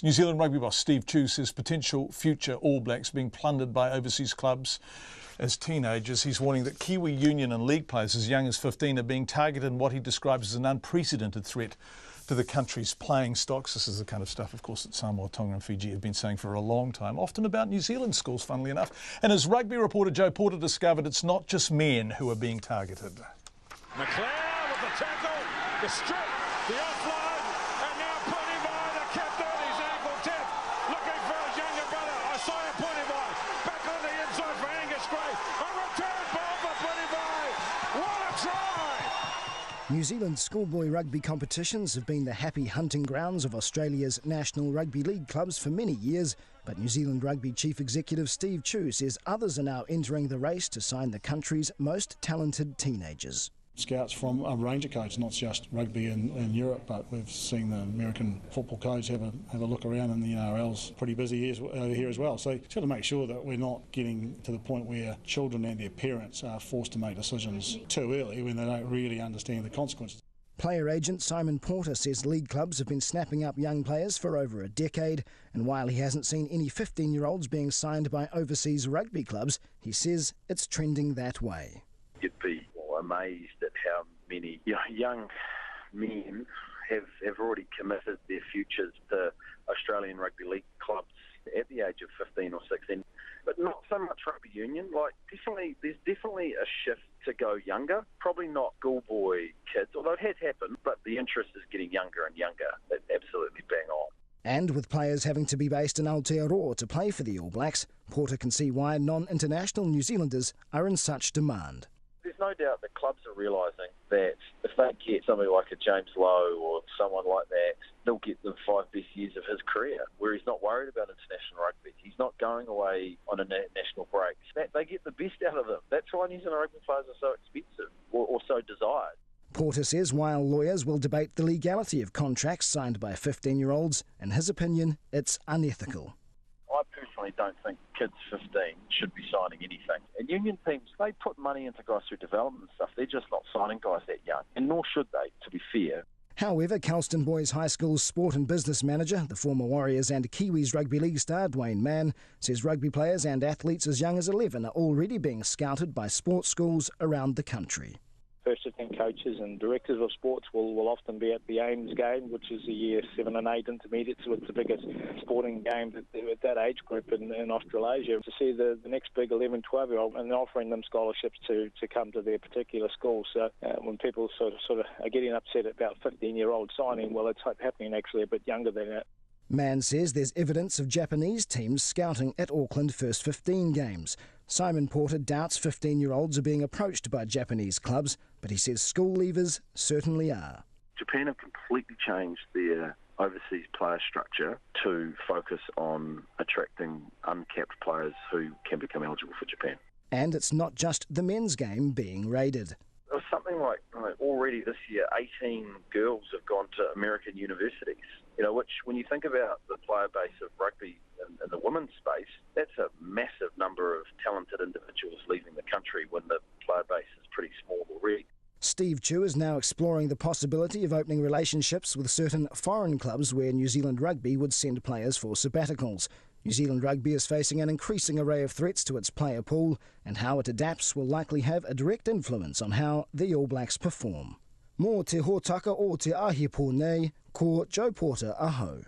New Zealand rugby boss Steve Tew says potential future All Blacks being plundered by overseas clubs as teenagers. He's warning that Kiwi union and league players as young as 15 are being targeted in what he describes as an unprecedented threat to the country's playing stocks. This is the kind of stuff, of course, that Samoa, Tonga and Fiji have been saying for a long time, often about New Zealand schools, funnily enough. And as rugby reporter Joe Porter discovered, it's not just men who are being targeted. McLeod with the tackle, the strip, the offload, and now pointing by the captain, his ankle tap, looking for his younger brother, Isaiah pointing by, back on the inside for Angus Gray, a return ball for pointing by, what a try! New Zealand schoolboy rugby competitions have been the happy hunting grounds of Australia's National Rugby League clubs for many years, but New Zealand Rugby Chief Executive Steve Tew says others are now entering the race to sign the country's most talented teenagers. Scouts from a range of codes, not just rugby in Europe, but we've seen the American football codes have a look around, and the NRL's pretty busy here as well. So it's got to make sure that we're not getting to the point where children and their parents are forced to make decisions too early when they don't really understand the consequences. Player agent Simon Porter says league clubs have been snapping up young players for over a decade, and while he hasn't seen any 15-year-olds being signed by overseas rugby clubs, he says it's trending that way. You'd be amazed at how many young men have already committed their futures to Australian rugby league clubs at the age of 15 or 16. But not so much rugby union. There's definitely a shift to go younger. Probably not schoolboy kids, although it has happened, but the interest is getting younger and younger. That's absolutely bang on. And with players having to be based in Aotearoa to play for the All Blacks, Porter can see why non-international New Zealanders are in such demand. There's no doubt that clubs are realising that if they get somebody like a James Lowe or someone like that, they'll get the 5 best years of his career, where he's not worried about international rugby. He's not going away on a national break. They get the best out of them. That's why New Zealand rugby players are so expensive or so desired. Porter says while lawyers will debate the legality of contracts signed by 15-year-olds, in his opinion, it's unethical. I personally don't think kids 15 should be signing anything. And union teams, they put money into grassroots development and stuff. They're just not signing guys that young, and nor should they, to be fair. However, Kelston Boys High School's sport and business manager, the former Warriors and Kiwis Rugby League star Dwayne Mann, says rugby players and athletes as young as 11 are already being scouted by sports schools around the country. First assistant coaches and directors of sports will often be at the Ames game, which is the year 7 and 8 intermediate, so it's the biggest sporting game at that age group in Australasia. To see the next big 11, 12-year-old and offering them scholarships to come to their particular school. So when people sort of are getting upset about 15-year-old signing, well, it's happening actually a bit younger than that. Mann says there's evidence of Japanese teams scouting at Auckland First 15 games. Simon Porter doubts 15-year-olds are being approached by Japanese clubs, but he says school leavers certainly are. Japan have completely changed their overseas player structure to focus on attracting uncapped players who can become eligible for Japan. And it's not just the men's game being raided. It was something like already this year, 18 girls have gone to American universities, which when you think about the player base of rugby in the women's space, that's a massive number of talented individuals leaving the country when the player base is pretty small already. Steve Tew is now exploring the possibility of opening relationships with certain foreign clubs where New Zealand Rugby would send players for sabbaticals. New Zealand Rugby is facing an increasing array of threats to its player pool, and how it adapts will likely have a direct influence on how the All Blacks perform. Mō te hōtaka o te ahi pōnei, ko Joe Porter aho.